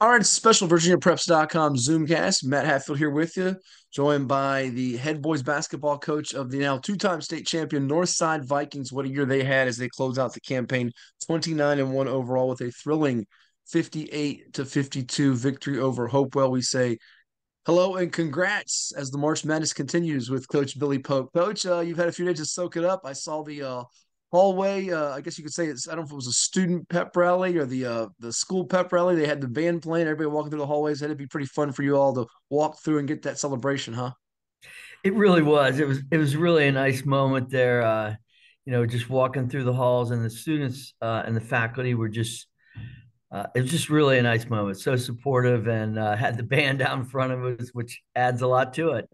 All right, special VirginiaPreps.com Zoomcast. Matt Hatfield here with you, joined by the head boys basketball coach of the now two-time state champion Northside Vikings. What a year they had as they close out the campaign, 29-1 overall with a thrilling 58-52 victory over Hopewell. We say hello and congrats as the March Madness continues with Coach Billy Pope. Coach, you've had a few days to soak it up. I saw the hallway. I guess you could say it's. I don't know if it was a student pep rally or the school pep rally. They had the band playing. Everybody walking through the hallways. It'd be pretty fun for you all to walk through and get that celebration, huh? It really was. It was really a nice moment there. Just walking through the halls, and the students and the faculty were just. It was just really a nice moment. So supportive, and had the band down in front of us, which adds a lot to it.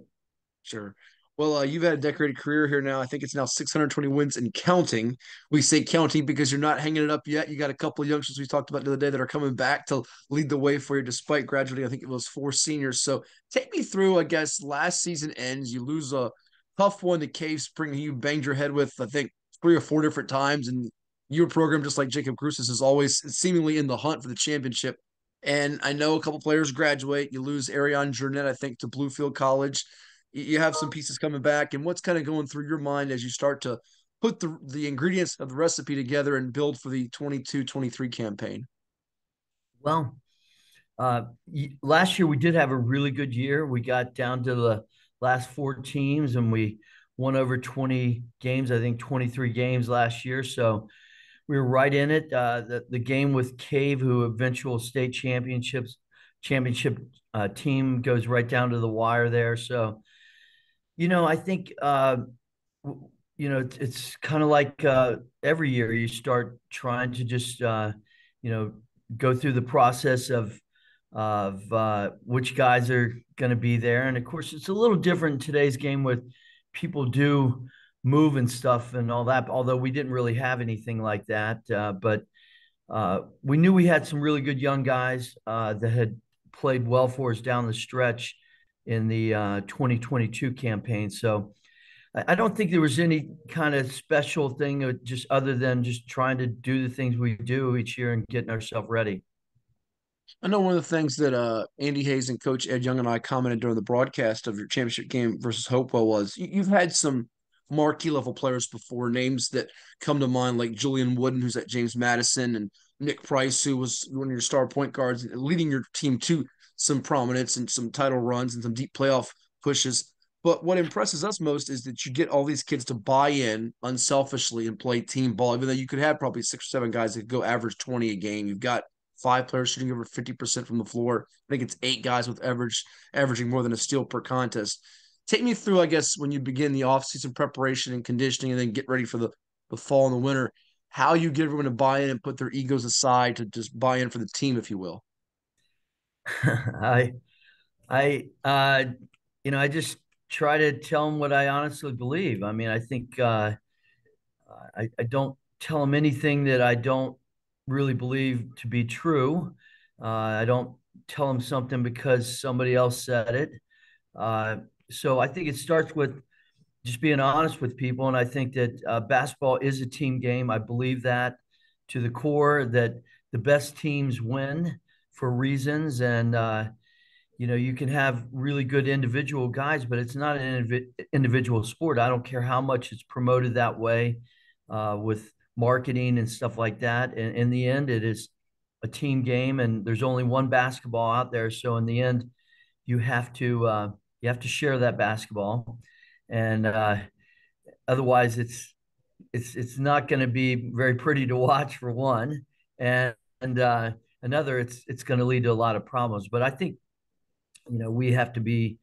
Sure. Well, you've had a decorated career here now. I think it's now 620 wins and counting. We say counting because you're not hanging it up yet. You got a couple of youngsters we talked about the other day that are coming back to lead the way for you, despite graduating. I think it was four seniors. So take me through, I guess, last season ends. You lose a tough one to Cave Spring, who you banged your head with, I think, three or four different times. And your program, just like Jacob Cruces, is always seemingly in the hunt for the championship. And I know a couple players graduate. You lose Ariane Jurnett, I think, to Bluefield College. You have some pieces coming back, and what's kind of going through your mind as you start to put the ingredients of the recipe together and build for the 22-23 campaign? Well, last year we did have a really good year. We got down to the last four teams, and we won over 20 games. I think 23 games last year. So we were right in it. The game with Cave, who eventual state championship team, goes right down to the wire there. So I think it's kind of like every year you start trying to just you know go through the process of which guys are going to be there, and of course it's a little different in today's game with people do move and stuff and all that. Although we didn't really have anything like that, but we knew we had some really good young guys that had played well for us down the stretch in the 2022 campaign. So I don't think there was any kind of special thing, just other than just trying to do the things we do each year and getting ourselves ready. I know one of the things that Andy Hayes and Coach Ed Young and I commented during the broadcast of your championship game versus Hopewell was you've had some marquee level players before, names that come to mind like Julian Wooden, who's at James Madison, and Nick Price, who was one of your star point guards, leading your team to some prominence and some title runs and some deep playoff pushes. But what impresses us most is that you get all these kids to buy in unselfishly and play team ball, even though you could have probably six or seven guys that go average 20 a game. You've got five players shooting over 50% from the floor. I think it's eight guys with averaging more than a steal per contest. Take me through, I guess, when you begin the offseason preparation and conditioning and then get ready for the fall and the winter, how you get everyone to buy in and put their egos aside to just buy in for the team, if you will. I I I just try to tell them what I honestly believe. I mean, I think I don't tell them anything that I don't really believe to be true. I don't tell them something because somebody else said it. Uh, so I think it starts with just being honest with people. And I think that basketball is a team game. I believe that to the core, that the best teams win for reasons. And, you can have really good individual guys, but it's not an individual sport. I don't care how much it's promoted that way with marketing and stuff like that. And in the end, it is a team game, and there's only one basketball out there. So in the end, you have to share that basketball, and otherwise, it's not going to be very pretty to watch for one, and another, it's going to lead to a lot of problems. But I think we have to be.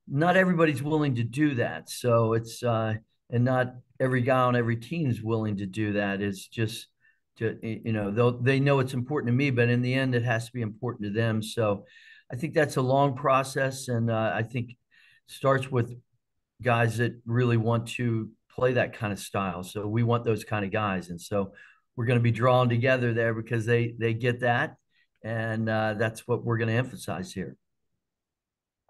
Not everybody's willing to do that, so it's and not every guy on every team is willing to do that. It's just to they know it's important to me, but in the end, it has to be important to them. So I think that's a long process, and I think starts with guys that really want to play that kind of style. So we want those kind of guys, and so we're going to be drawn together there because they get that, and that's what we're going to emphasize here.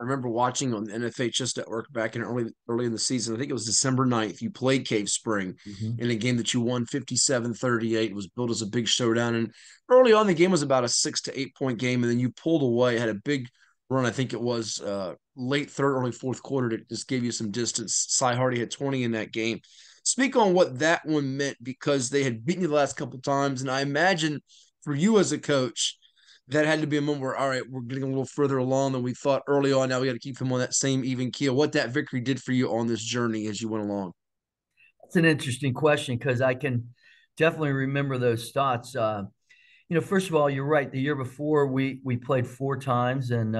I remember watching on NFHS Network back in early in the season. I think it was December 9th. You played Cave Spring Mhm. in a game that you won 57-38. It was billed as a big showdown. And early on, the game was about a 6 to 8 point game. And then you pulled away, had a big run. I think it was late third, early fourth quarter that just gave you some distance. Cy Hardy had 20 in that game. Speak on what that one meant because they had beaten you the last couple times. And I imagine for you as a coach, that had to be a moment where, all right, we're getting a little further along than we thought early on. Now we got to keep him on that same even keel. What that victory did for you on this journey as you went along. That's an interesting question because I can definitely remember those thoughts. First of all, you're right. The year before, we played 4 times, and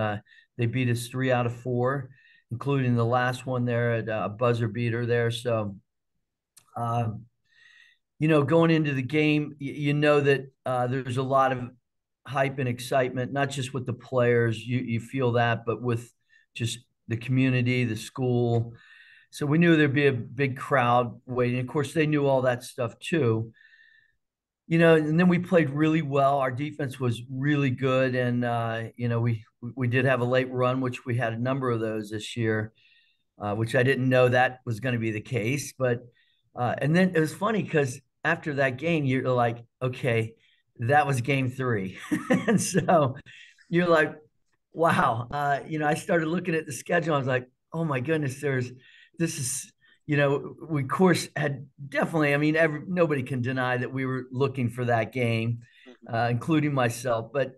they beat us 3 out of 4, including the last one there at a buzzer beater there. So, um, going into the game, you know that there's a lot of hype and excitement, not just with the players. You feel that, but with just the community, the school. So we knew there'd be a big crowd waiting. Of course, they knew all that stuff too. And then we played really well. Our defense was really good, and we did have a late run, which we had a number of those this year, which I didn't know that was going to be the case. But and then it was funny because after that game, you're like, okay, that was game 3, and so you're like, wow. I started looking at the schedule. I was like, oh my goodness, this is, we of course had definitely, I mean, nobody can deny that we were looking for that game, including myself. But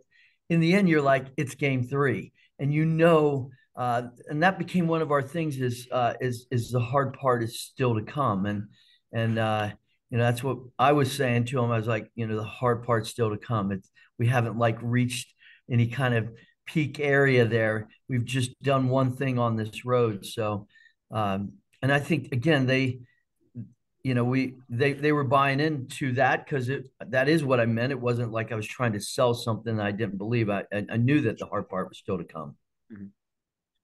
in the end, you're like, it's game 3. And and that became one of our things is the hard part is still to come. And that's what I was saying to him. I was like, the hard part's still to come. We haven't like reached any kind of peak area there. We've just done one thing on this road. So, and I think again, they were buying into that because that is what I meant. It wasn't like I was trying to sell something that I didn't believe. I knew that the hard part was still to come. Mhm.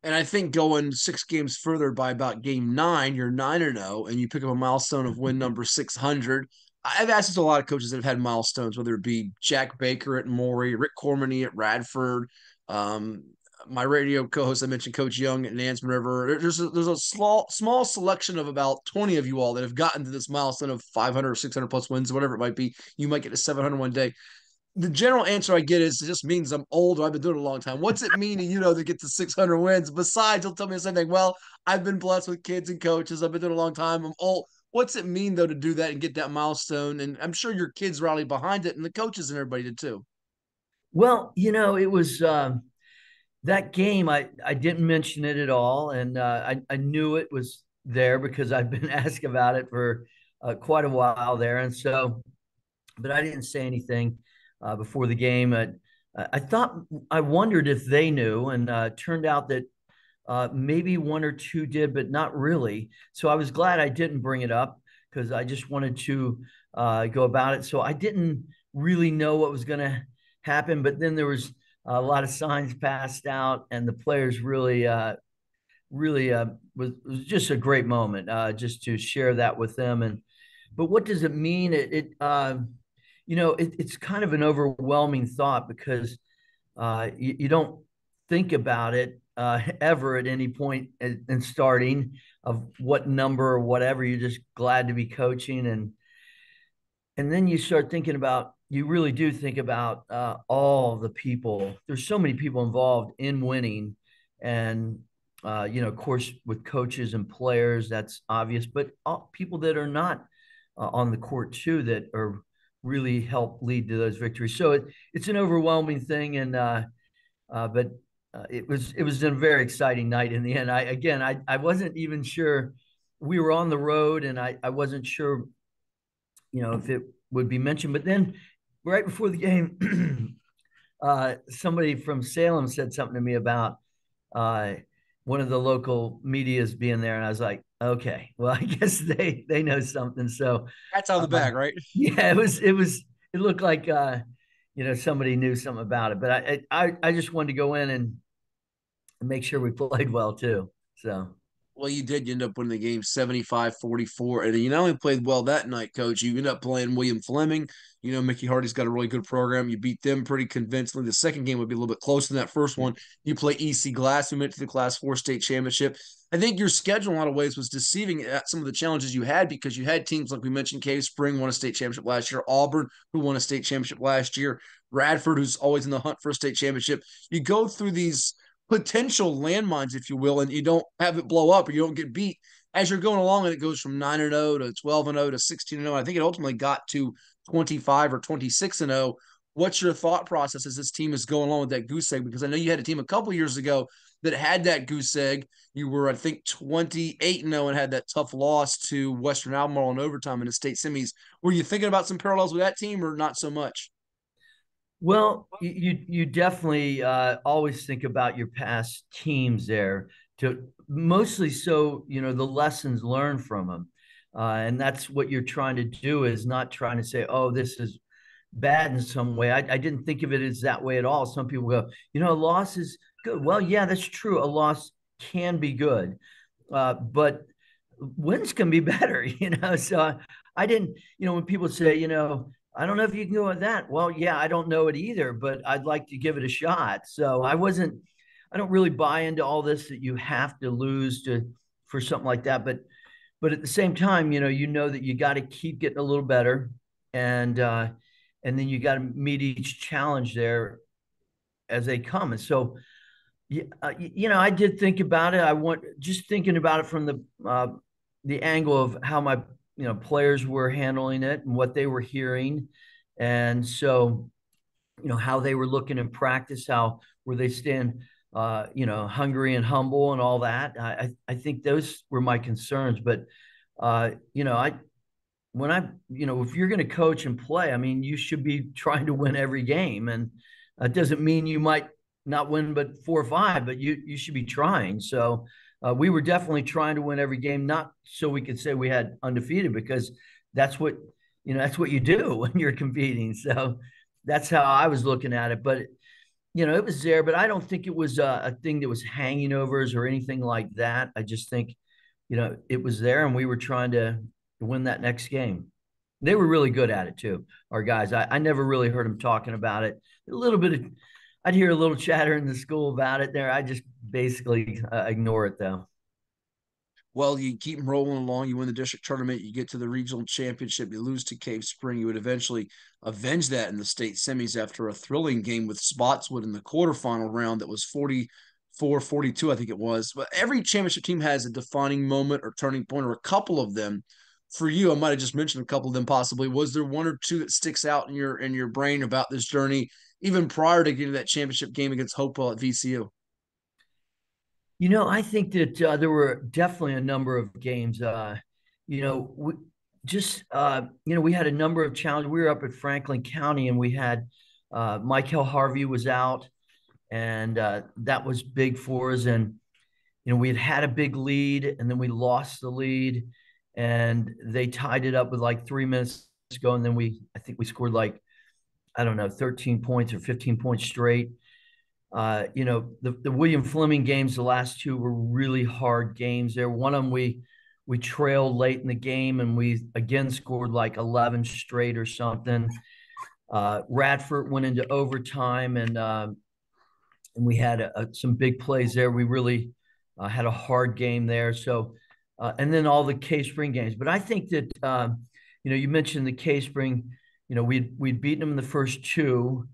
And I think going 6 games further by about game 9, you're 9-0, and you pick up a milestone of win number 600. I've asked this to a lot of coaches that have had milestones, whether it be Jack Baker at Maury, Rick Cormany at Radford, um, my radio co-host I mentioned, Coach Young at Nansemond River. There's a small selection of about 20 of you all that have gotten to this milestone of 500 or 600 plus wins, whatever it might be. You might get to 700 one day. The general answer I get is it just means I'm old or I've been doing it a long time. What's it mean to get to 600 wins? Besides, he'll tell me the same thing. Well, I've been blessed with kids and coaches. I've been doing it a long time. I'm old. What's it mean though to do that and get that milestone? And I'm sure your kids rally behind it, and the coaches and everybody did too. Well, it was that game. I didn't mention it at all, and I knew it was there because I've been asked about it for quite a while there, and so, but I didn't say anything before the game. I wondered if they knew, and turned out that maybe one or two did, but not really. So I was glad I didn't bring it up because I just wanted to go about it. So I didn't really know what was going to happen, but then there was a lot of signs passed out, and the players really was just a great moment just to share that with them. And but what does it mean? It's kind of an overwhelming thought because you don't think about it ever at any point in starting of what number or whatever. You're just glad to be coaching, and then you start thinking about, you really do think about all the people. There's so many people involved in winning, and of course, with coaches and players, that's obvious, but all people that are not on the court too that are really help lead to those victories. So it's an overwhelming thing, and but it was a very exciting night in the end. I wasn't even sure. We were on the road, and I wasn't sure, if it would be mentioned. But then, right before the game, somebody from Salem said something to me about uh, one of the local medias being there, and I was like, okay, well, I guess they know something. So, That's out of the uh, bag, right? yeah, it looked like somebody knew something about it. But I just wanted to go in and make sure we played well too. So. Well, you did. You end up winning the game 75-44. And you not only played well that night, coach, you end up playing William Fleming. You know, Mickey Hardy's got a really good program. You beat them pretty convincingly. The second game would be a little bit closer than that first one. You play EC Glass, who went to the Class 4 state championship. I think your schedule in a lot of ways was deceiving at some of the challenges you had because you had teams like we mentioned, Cave Spring won a state championship last year, Auburn, who won a state championship last year, Radford, who's always in the hunt for a state championship. You go through these potential landmines, if you will, and you don't have it blow up or you don't get beat as you're going along, and it goes from 9-0 to 12-0 to 16-0. I think it ultimately got to 25 or 26-0. What's your thought process as this team is going along with that goose egg? Because I know you had a team a couple years ago that had that goose egg. You were, I think, 28-0 and had that tough loss to Western Albemarle in overtime in the state semis. Were you thinking about some parallels with that team or not so much? Well, you definitely always think about your past teams there to mostly so the lessons learned from them, and that's what you're trying to do is not trying to say, oh, this is bad in some way. I didn't think of it as that way at all. Some people go, a loss is good. Well, yeah, that's true. A loss can be good, but wins can be better. So I didn't. When people say, I don't know if you can go with that. Well, yeah, I don't know it either, but I'd like to give it a shot. So I don't really buy into all this that you have to lose for something like that. But at the same time, you know that you got to keep getting a little better, and then you got to meet each challenge there as they come. And so, I did think about it. I want just thinking about it from the angle of how my players were handling it and what they were hearing, and so how they were looking in practice, how were they staying hungry and humble and all that. I think those were my concerns, but I when I if you're going to coach and play, I mean, you should be trying to win every game, and it doesn't mean you might not win but 4 or 5, but you should be trying. So we were definitely trying to win every game, not so we could say we had undefeated, because that's what that's what you do when you're competing. So that's how I was looking at it. But it was there, but I don't think it was a thing that was hanging over us or anything like that. I just think it was there, and we were trying to win that next game. They were really good at it too, our guys. I never really heard them talking about it. A little bit of, I'd hear a little chatter in the school about it there. I just basically ignore it though. Well, you keep rolling along. You win the district tournament. You get to the regional championship. You lose to Cave Spring. You would eventually avenge that in the state semis after a thrilling game with Spotswood in the quarterfinal round that was 44-42, I think it was. But every championship team has a defining moment or turning point, or a couple of them. For you, I might have just mentioned a couple of them possibly. Was there one or two that sticks out in your brain about this journey, even prior to getting that championship game against Hopewell at VCU? I think that there were definitely a number of games. We we had a number of challenges. We were up at Franklin County, and we had Michael Harvey was out, and that was big for us. And we had a big lead, and then we lost the lead, and they tied it up with like 3 minutes to go, and then I think we scored like, I don't know, 13 points or 15 points straight. The William Fleming games, the last two were really hard games there. One of them we trailed late in the game, and we again scored like 11 straight or something. Radford went into overtime, and we had some big plays there. We really had a hard game there. So, and then all the K Spring games. But I think that you mentioned the K Spring. We'd beaten them in the first two,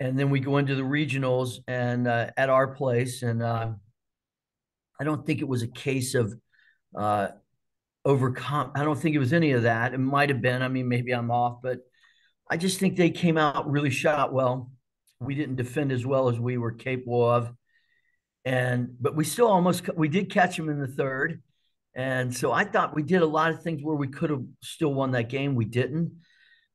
and then we go into the regionals and at our place, and I don't think it was a case of uh, overcome. I don't think it was any of that. It might have been. I mean, maybe I'm off, but I just think they came out really shot well. We didn't defend as well as we were capable of, but we still we did catch them in the third, and so I thought we did a lot of things where we could have still won that game. We didn't.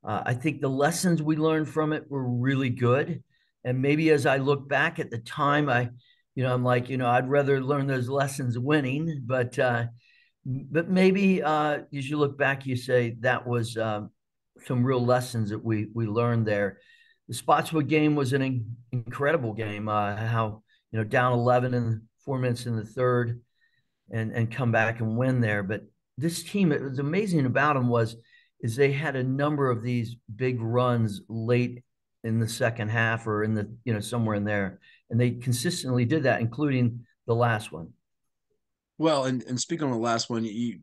I think the lessons we learned from it were really good. And maybe as I look back at the time, I'm like, I'd rather learn those lessons winning. But maybe as you look back, you say that was some real lessons that we learned there. The Spotswood game was an incredible game. How down 11 in 4 minutes in the third, and come back and win there. But this team, it was amazing about them is they had a number of these big runs late in the second half or in the somewhere in there, and they consistently did that, including the last one. Well, and speaking on the last one, you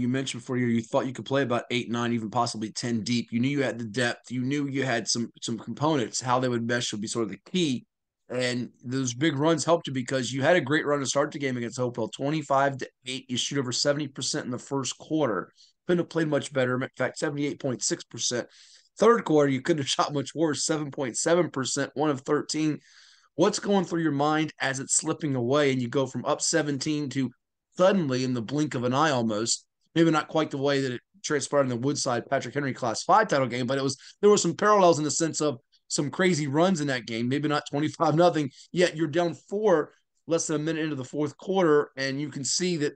mentioned before you thought you could play about 8, 9, even possibly 10 deep. You knew you had the depth. You knew you had some components. How they would mesh would be sort of the key. And those big runs helped you because you had a great run to start the game against Hopewell, 25-8. You shoot over 70% in the first quarter. Couldn't have played much better. In fact, 78.6%. Third quarter, you couldn't have shot much worse, 7.7%, 1 of 13. What's going through your mind as it's slipping away and you go from up 17 to suddenly in the blink of an eye almost, maybe not quite the way that it transpired in the Woodside Patrick Henry Class 5 title game, but there were some parallels in the sense of some crazy runs in that game, maybe not 25-0, yet you're down 4 less than a minute into the fourth quarter, and you can see that,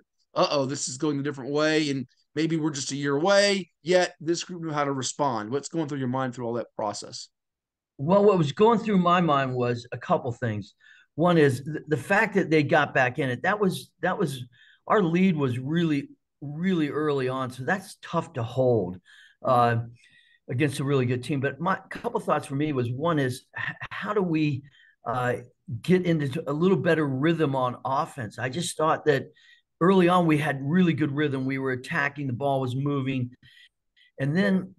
this is going a different way, and maybe we're just a year away, yet this group knew how to respond. What's going through your mind through all that process? Well, what was going through my mind was a couple things. One is the fact that they got back in it. That was our lead was really early on, so that's tough to hold against a really good team. But my couple thoughts for me was one is how do we uh, get into a little better rhythm on offense? I just thought that early on we had really good rhythm. We were attacking, the ball was moving, and then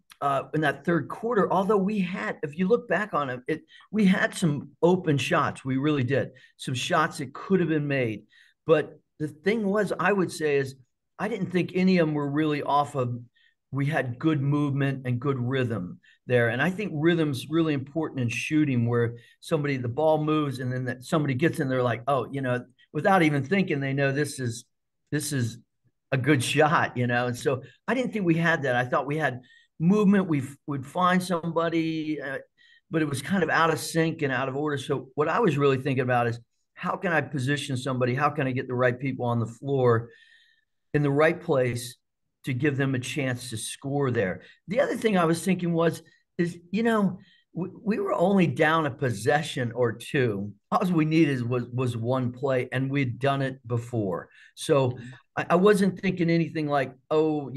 in that third quarter, although we had, if you look back on it, we had some open shots. We really did. Some shots that could have been made. But the thing was, I would say, is I didn't think any of them were really off of, we had good movement and good rhythm there. And I think rhythm's really important in shooting where the ball moves and then somebody gets in there like, oh, without even thinking, they know this is a good shot, And so I didn't think we had that. I thought we had movement. We would find somebody, but it was kind of out of sync and out of order. So what I was really thinking about is how can I position somebody? How can I get the right people on the floor in the right place to give them a chance to score there? The other thing I was thinking we were only down a possession or two. All we needed was one play, and we'd done it before. So I wasn't thinking anything like, oh,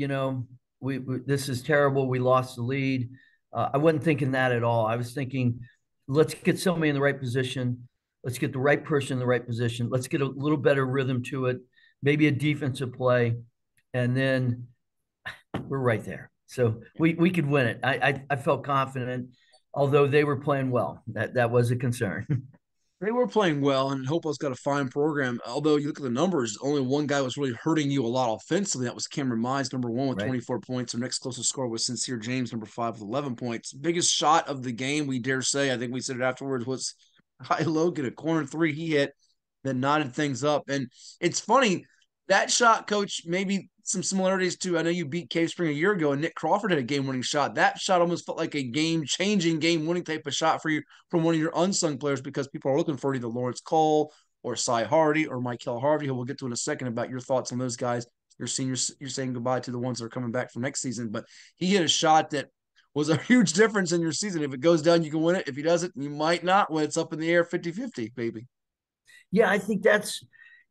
we this is terrible. We lost the lead. I wasn't thinking that at all. I was thinking, let's get somebody in the right position. Let's get the right person in the right position. Let's get a little better rhythm to it, maybe a defensive play, and then we're right there. So we could win it. I felt confident, although they were playing well. That was a concern. They were playing well, and Hopewell's got a fine program. Although you look at the numbers, only one guy was really hurting you a lot offensively. That was Cameron Mines, number 1 with Right. 24 points. Their next closest score was Sincere James, number 5 with 11 points. Biggest shot of the game, we dare say, I think we said it afterwards, was High Logan, a corner 3 he hit that knotted things up. And it's funny, that shot, coach, maybe some similarities to, I know you beat Cave Spring a year ago and Nick Crawford had a game-winning shot. That shot almost felt like a game-changing, game-winning type of shot for you from one of your unsung players because people are looking for either Lawrence Cole or Cy Hardy or Michael Harvey, who we'll get to in a second about your thoughts on those guys. Your seniors, you're saying goodbye to the ones that are coming back for next season. But he hit a shot that was a huge difference in your season. If it goes down, you can win it. If he doesn't, you might not when it's up in the air 50-50, baby. Yeah, I think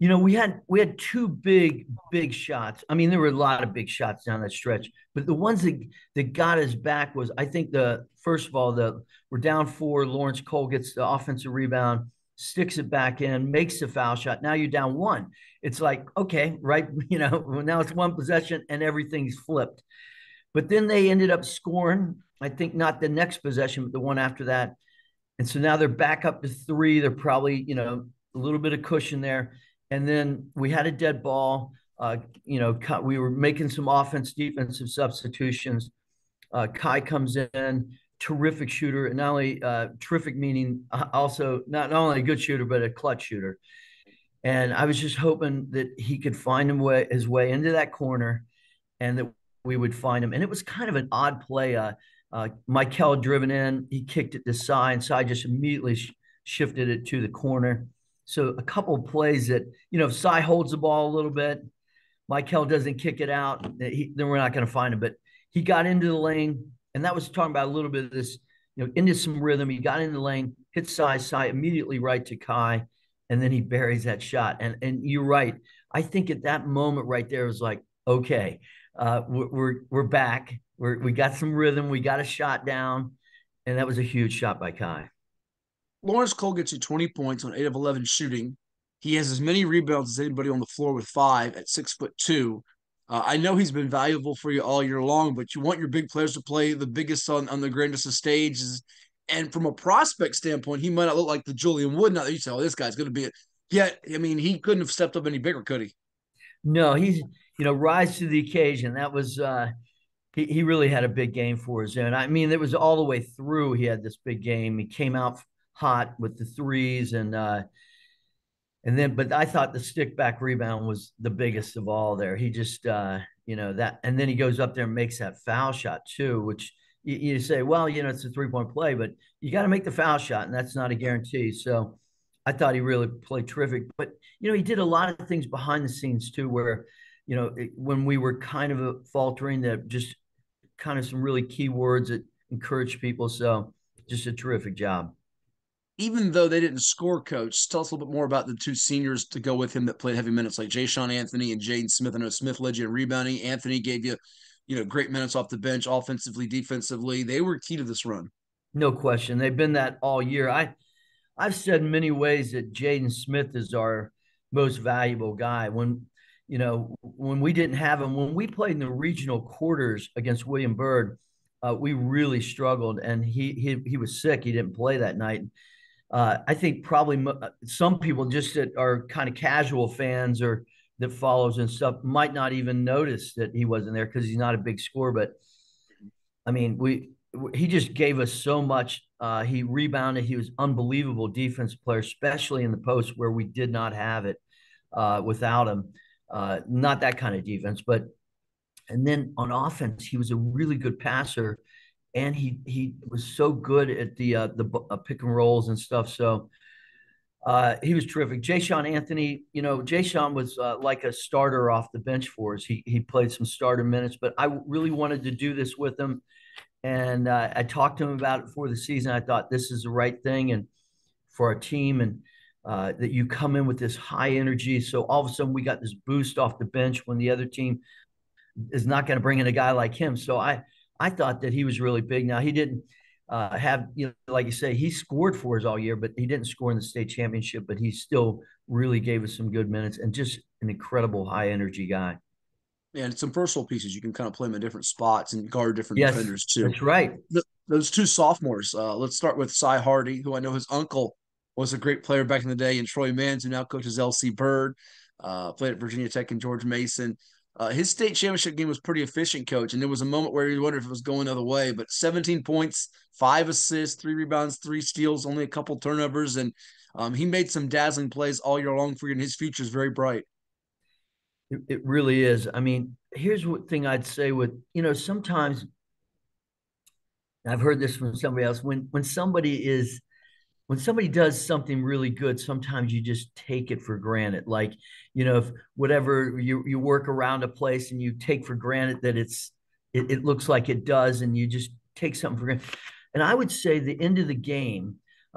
we had two big shots. I mean, there were a lot of big shots down that stretch, but the ones that got us back was, I think, the first of all, we're down 4. Lawrence Cole gets the offensive rebound, sticks it back in, makes the foul shot. Now you're down 1. It's like, okay, right, now it's one possession and everything's flipped. But then they ended up scoring. I think not the next possession, but the one after that. And so now they're back up to 3. They're probably, a little bit of cushion there. And then we had a dead ball. We were making some defensive substitutions. Kai comes in, terrific shooter, and not only terrific meaning also not only a good shooter but a clutch shooter. And I was just hoping that he could find his way into that corner, and that we would find him. And it was kind of an odd play. Michael driven in, he kicked it to Cy, and Cy just immediately shifted it to the corner. So a couple of plays that, Cy holds the ball a little bit, Michael doesn't kick it out, then we're not going to find him. But he got into the lane, and that was talking about a little bit of this, into some rhythm. He got into the lane, hit Cy immediately right to Kai, and then he buries that shot. And you're right. I think at that moment right there was like, okay, we're back. We got some rhythm. We got a shot down, and that was a huge shot by Kai. Lawrence Cole gets you 20 points on 8 of 11 shooting. He has as many rebounds as anybody on the floor with 5 at 6'2". I know he's been valuable for you all year long, but you want your big players to play the biggest on the grandest of stages. And from a prospect standpoint, he might not look like the Julian Wood. Now that you say, oh, this guy's going to be it. Yet, I mean, he couldn't have stepped up any bigger, could he? No, he's rise to the occasion. That was he really had a big game for us. And I mean, it was all the way through. He had this big game. He came out hot with the threes and then, but I thought the stick back rebound was the biggest of all there. He just, that, and then he goes up there and makes that foul shot too, which you say, well, it's a 3-point play, but you got to make the foul shot, and that's not a guarantee. So I thought he really played terrific. But, he did a lot of things behind the scenes too, where, when we were kind of faltering, that just kind of some really key words that encouraged people. So just a terrific job. Even though they didn't score, coach, tell us a little bit more about the two seniors to go with him that played heavy minutes, like Jay Sean Anthony and Jaden Smith. I know Smith led you in rebounding. Anthony gave you, great minutes off the bench, offensively, defensively. They were key to this run. No question. They've been that all year. I've said in many ways that Jaden Smith is our most valuable guy. When we didn't have him, when we played in the regional quarters against William Byrd, we really struggled, and he was sick. He didn't play that night. I think probably some people just that are kind of casual fans or that follows and stuff might not even notice that he wasn't there because he's not a big scorer. But I mean, he just gave us so much. He rebounded. He was unbelievable defense player, especially in the post where we did not have it without him. Not that kind of defense, but and then on offense, he was a really good passer, and he was so good at the pick and rolls and stuff. So he was terrific. Jay Sean Anthony, Jay Sean was like a starter off the bench for us. He played some starter minutes, but I really wanted to do this with him. And I talked to him about it before the season. I thought this is the right thing and for our team, and that you come in with this high energy. So all of a sudden we got this boost off the bench when the other team is not going to bring in a guy like him. So I thought that he was really big. Now he didn't have, like you say, he scored for us all year, but he didn't score in the state championship. But he still really gave us some good minutes and just an incredible high energy guy. And some personal pieces. You can kind of play them in different spots and guard different Yes, defenders too. that's right. Those two sophomores. Let's start with Cy Hardy, who I know his uncle was a great player back in the day, and Troy Mans, who now coaches LC Bird, played at Virginia Tech and George Mason. His state championship game was pretty efficient, coach, and there was a moment where you wondered if it was going the other way. But 17 points, 5 assists, 3 rebounds, 3 steals, only a couple turnovers, and he made some dazzling plays all year long for you, and his future is very bright. It really is. I mean, here's what thing I'd say with, sometimes I've heard this from somebody else when somebody does something really good, sometimes you just take it for granted. Like, if whatever you work around a place and you take for granted that it looks like it does, and you just take something for granted. And I would say the end of the game,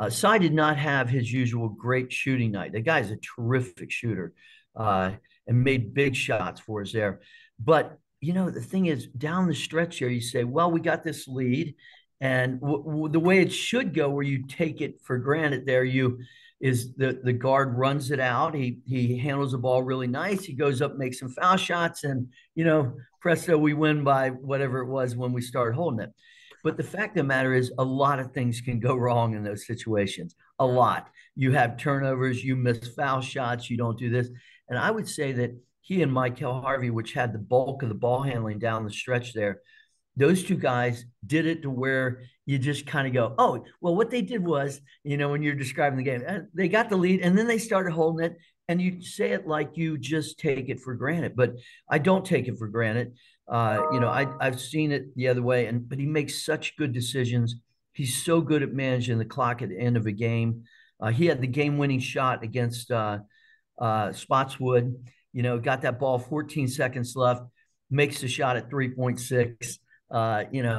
Cy did not have his usual great shooting night. The guy's a terrific shooter and made big shots for us there. But, the thing is, down the stretch here, you say, well, we got this lead. And the way it should go, where you take it for granted, is the guard runs it out. He handles the ball really nice. He goes up, makes some foul shots, and presto, we win by whatever it was when we started holding it. But the fact of the matter is, a lot of things can go wrong in those situations. A lot. You have turnovers, you miss foul shots, you don't do this. And I would say that he and Michael Harvey, which had the bulk of the ball handling down the stretch there, those two guys did it to where you just kind of go, oh, well, what they did was, when you're describing the game, they got the lead and then they started holding it, and you say it like you just take it for granted. But I don't take it for granted. I've seen it the other way, but he makes such good decisions. He's so good at managing the clock at the end of a game. He had the game-winning shot against Spotswood. Got that ball, 14 seconds left, makes the shot at 3.6.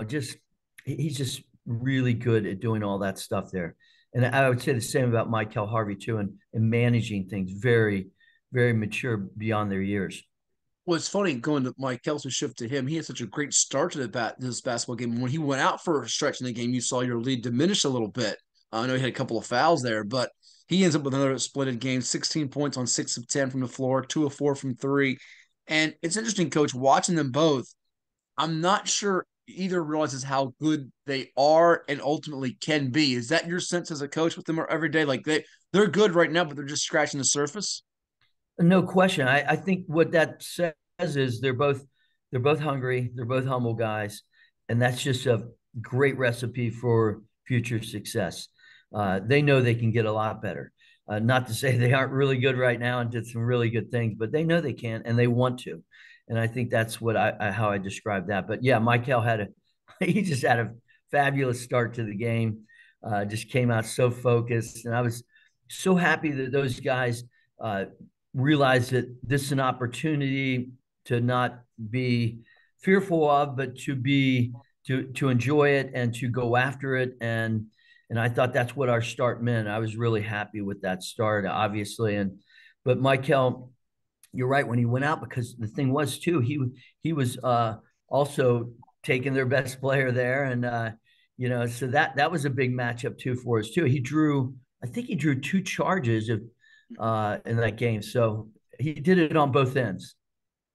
Just he's just really good at doing all that stuff there. And I would say the same about Michael Harvey too, and managing things very, very mature beyond their years. Well, it's funny going to Mike Kelsey shift to him. He had such a great start to this basketball game. When he went out for a stretch in the game, you saw your lead diminish a little bit. I know he had a couple of fouls there, but he ends up with another splitted game, 16 points on 6 of 10 from the floor, 2 of 4 from three. And it's interesting, coach, watching them both. I'm not sure either realizes how good they are and ultimately can be. Is that your sense as a coach with them every day? Like they're good right now, but they're just scratching the surface. No question. I think what that says is they're both hungry, they're both humble guys, and that's just a great recipe for future success. They know they can get a lot better. Not to say they aren't really good right now and did some really good things, but they know they can and they want to. And I think that's what how I describe that. But yeah, Michael had a he just had a fabulous start to the game. Just came out so focused, and I was so happy that those guys realize that this is an opportunity to not be fearful of, but to enjoy it and to go after it. And I thought that's what our start meant. I was really happy with that start, obviously. But Michael, you're right when he went out, because the thing was too, he was also taking their best player there, and so that was a big matchup too for us too. I think he drew two charges in that game, so he did it on both ends.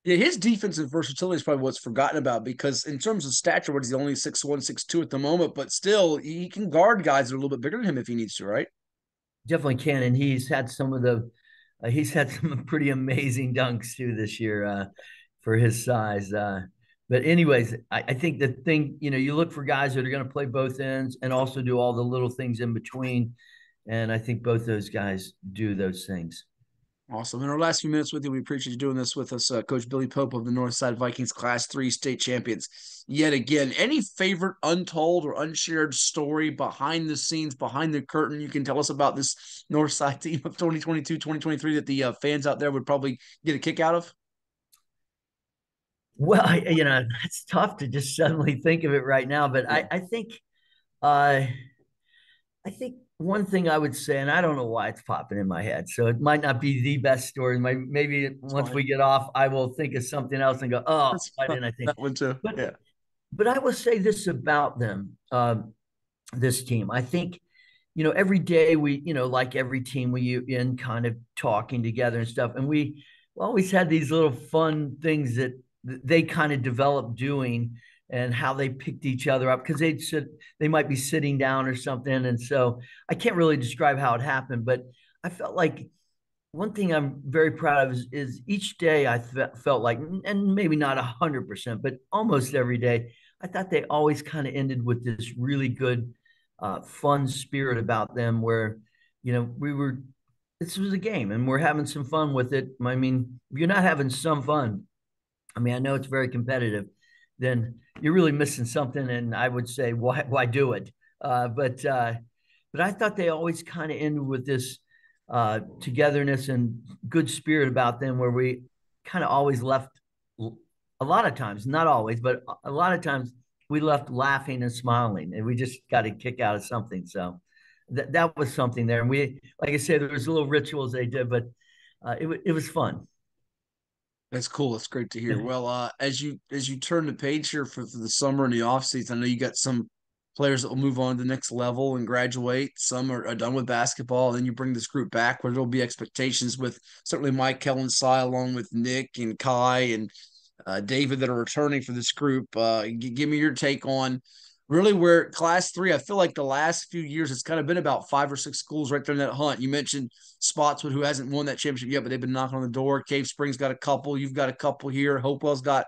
Yeah, his defensive versatility is probably what's forgotten about because in terms of stature, what he's only 6'1", 6'2" at the moment, but still he can guard guys that are a little bit bigger than him if he needs to, right? Definitely can, and he's had some pretty amazing dunks too this year for his size. But anyways, I think the thing, you look for guys that are going to play both ends and also do all the little things in between. And I think both those guys do those things. Awesome. In our last few minutes with you, we appreciate you doing this with us, Coach Billy Pope of the Northside Vikings Class 3 state champions. Yet again, any favorite untold or unshared story behind the scenes, behind the curtain you can tell us about this Northside team of 2022, 2023 that the fans out there would probably get a kick out of? Well, it's tough to just suddenly think of it right now, but Yeah, uh, I think one thing I would say, and I don't know why it's popping in my head, so it might not be the best story. Maybe it's once fine. we get off, I will think of something else and go, "Oh, That's why fine. didn't I think?" That one too. But Yeah. but I will say this about them, this team. I think every day like every team, we in kind of talking together and stuff, and we always had these little fun things that they kind of developed doing, and how they picked each other up because they might be sitting down or something, and so I can't really describe how it happened, but I felt like one thing I'm very proud of is each day I felt like, and maybe not 100%, but almost every day, I thought they always kind of ended with this really good, fun spirit about them where, this was a game and we're having some fun with it. I mean, if you're not having some fun, I mean, I know it's very competitive, then you're really missing something. And I would say, why do it? But I thought they always kind of ended with this togetherness and good spirit about them, where we kind of always left. A lot of times, not always, but a lot of times, we left laughing and smiling, and we just got a kick out of something. So that was something there. And we, like I said, there was little rituals they did, but it was fun. That's cool. That's great to hear. Well, as you turn the page here for the summer and the off season, I know you got some players that will move on to the next level and graduate. Some are done with basketball. Then you bring this group back where there'll be expectations with certainly Mike, Kellen, Cy, along with Nick and Kai and David that are returning for this group. Give me your take on really where class three. I feel like the last few years it's kind of been about 5 or 6 schools right there in that hunt. You mentioned Spotswood, who hasn't won that championship yet, but they've been knocking on the door. Cave Springs got a couple. You've got a couple here. Hopewell's got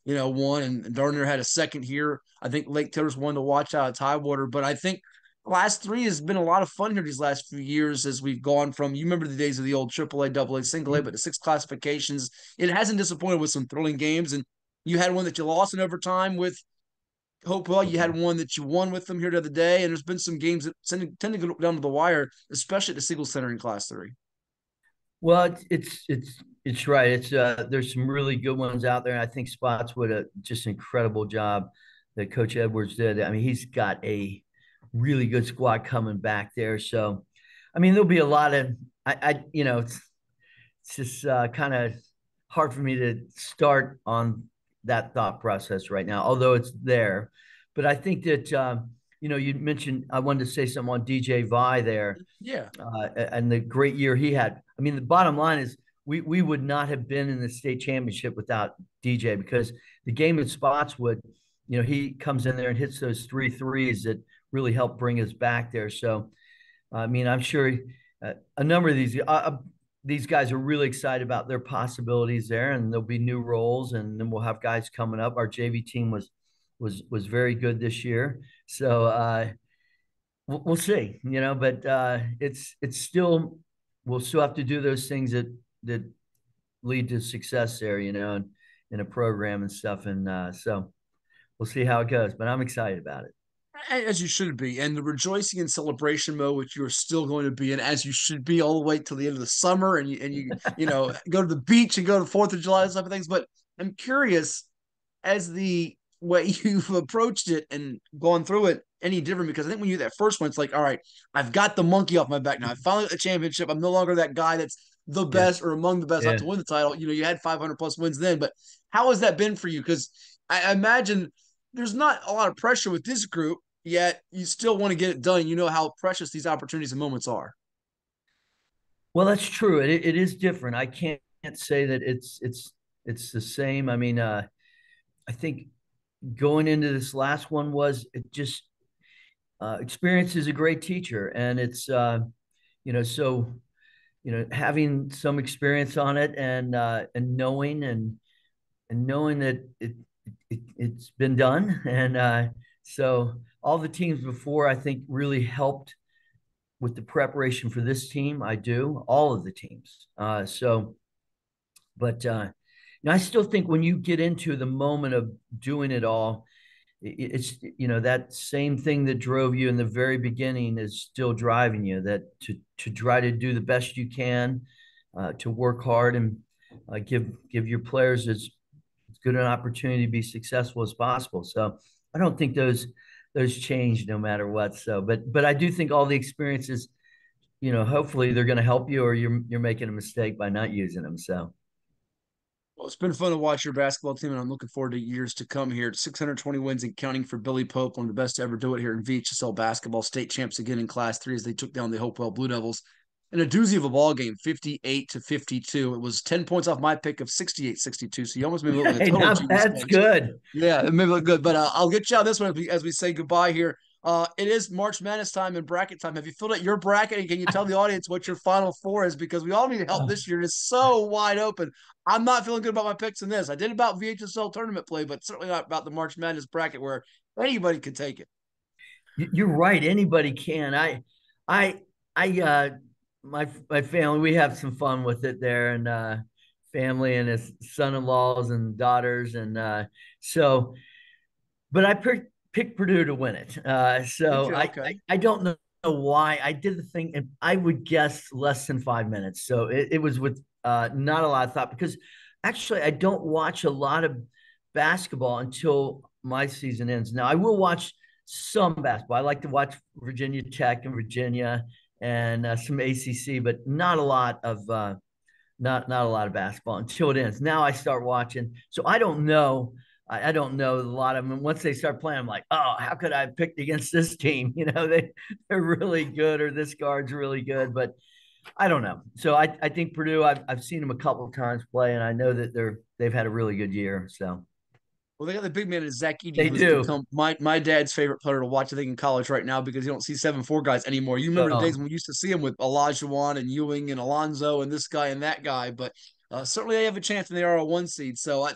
one, and Darner had a second here. I think Lake Taylor's one to watch out of Tidewater, but I think class three has been a lot of fun here these last few years as we've gone from, you remember the days of the old AAA, AA, single A, but the 6 classifications. It hasn't disappointed with some thrilling games, and you had one that you lost in overtime with Hopewell. You had one that you won with them here the other day, and there's been some games that tend to go down to the wire, especially at the single center in class three. Well, it's right. There's some really good ones out there. And I think Spotswood just an incredible job that Coach Edwards did. I mean, he's got a really good squad coming back there. So, I mean, there'll be a lot of I it's just kind of hard for me to start on that thought process right now, although it's there. But I think that you mentioned I wanted to say something on DJ Vi there, Yeah. and the great year he had. I mean, the bottom line is we would not have been in the state championship without DJ, because the game at Spotswood, he comes in there and hits those three threes that really help bring us back there. So, I mean, I'm sure a number of these guys are really excited about their possibilities there, and there'll be new roles, and then we'll have guys coming up. Our JV team was very good this year, so we'll see, but it's still, we'll still have to do those things that lead to success there, in a program and stuff, and so we'll see how it goes. But I'm excited about it. As you should be, and the rejoicing and celebration mode, which you are still going to be in, as you should be, all the way till the end of the summer, and you go to the beach and go to Fourth of July and stuff and things. But I'm curious, as the way you've approached it and gone through it, any different? Because I think when you that first one, it's like, all right, I've got the monkey off my back now. I finally got the championship. I'm no longer that guy that's the Yeah, best or among the best, not yeah. to win the title. You had 500 plus wins then, but how has that been for you? Because I imagine there's not a lot of pressure with this group, yet you still want to get it done. You know how precious these opportunities and moments are. Well, that's true. It is different. I can't say that it's the same. I mean, I think going into this last one was it just experience is a great teacher, and it's so having some experience on it, and knowing that it's been done, and so all the teams before, I think, really helped with the preparation for this team. I do all of the teams. But I still think when you get into the moment of doing it all, it's that same thing that drove you in the very beginning is still driving you. That to try to do the best you can, to work hard, and give your players as good an opportunity to be successful as possible. So I don't think those change no matter what. So, but I do think all the experiences, hopefully they're going to help you, or you're making a mistake by not using them. So Well, it's been fun to watch your basketball team, and I'm looking forward to years to come here. 620 wins and counting for Billy Pope, one of the best to ever do it here in VHSL basketball. State champs again in Class 3 as they took down the Hopewell Blue Devils in a doozy of a ball game, 58-52. It was 10 points off my pick of 68-62, so you almost made me look like a hey, total now genius, that's coach. good. Yeah, it may look good, but I'll get you out this one as we say goodbye here. It is March Madness time and bracket time. Have you filled out your bracket, and can you tell the audience what your final four is? Because we all need help this year. It is so wide open. I'm not feeling good about my picks in this. I did about VHSL tournament play, but certainly not about the March Madness bracket where anybody could take it. You're right. Anybody can. I, my family, we have some fun with it there, and family and his son-in-laws and daughters, and so. But I picked Purdue to win it. Did So you? I, Okay. I I don't know why I did the thing, and I would guess less than 5 minutes. So it was with not a lot of thought, because actually I don't watch a lot of basketball until my season ends. Now I will watch some basketball. I like to watch Virginia Tech and Virginia, and some ACC, but not a lot of not a lot of basketball until it ends. Now I start watching, so I don't know. I don't know a lot of them. And once they start playing, I'm like, oh, how could I have picked against this team? They're really good, or this guard's really good, but I don't know. So I think Purdue. I've seen them a couple of times play, and I know that they've had a really good year. So Well, they got the big man is Zach Edey, they who has do. become my dad's favorite player to watch, I think, in college right now because you don't see 7'4" guys anymore. You remember the days Oh, when we used to see him with Olajuwon and Ewing and Alonzo and this guy and that guy, but certainly they have a chance and they are a one seed. So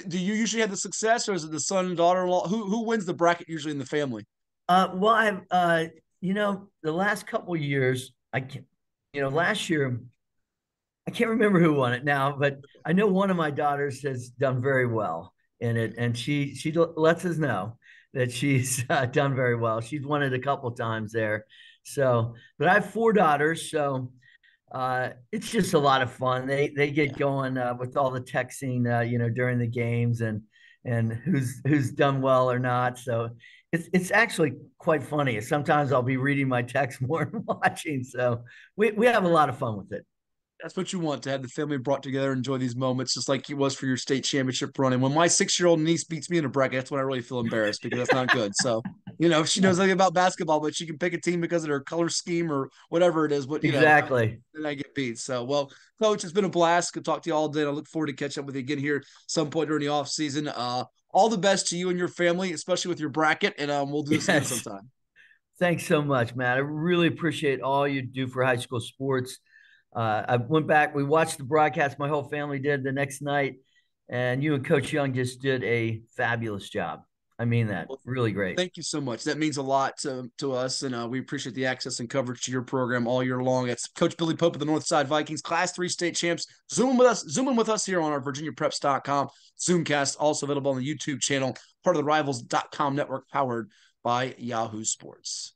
do you usually have the success, or is it the son and daughter-in-law? Who wins the bracket usually in the family? well, I've the last couple of years, I can, last year I can't remember who won it now, but I know one of my daughters has done very well in it, and she lets us know that she's done very well. She's won it a couple times there. So, but I have four daughters, so it's just a lot of fun. They get Yeah. going with all the texting, during the games, and who's done well or not. So it's actually quite funny. Sometimes I'll be reading my text more than watching. So we have a lot of fun with it. That's what you want, to have the family brought together, enjoy these moments, just like it was for your state championship run. And when my 6-year-old niece beats me in a bracket, that's when I really feel embarrassed because that's not good. So, if she knows anything about basketball, but she can pick a team because of her color scheme or whatever it is, but Exactly. then I get beat. So, well, Coach, it's been a blast. Good talk to you all day. And I look forward to catching up with you again here some point during the off season. All the best to you and your family, especially with your bracket, and we'll do this again Yes. sometime. Thanks so much, Matt. I really appreciate all you do for high school sports. I went back, we watched the broadcast, my whole family did the next night, and you and Coach Young just did a fabulous job. I mean that. Well, Really great. thank you so much. That means a lot to us, and we appreciate the access and coverage to your program all year long. It's Coach Billy Pope of the Northside Vikings, Class 3 state champs. Zooming with us here on our VirginiaPreps.com Zoomcast, also available on the YouTube channel, part of the Rivals.com network, powered by Yahoo Sports.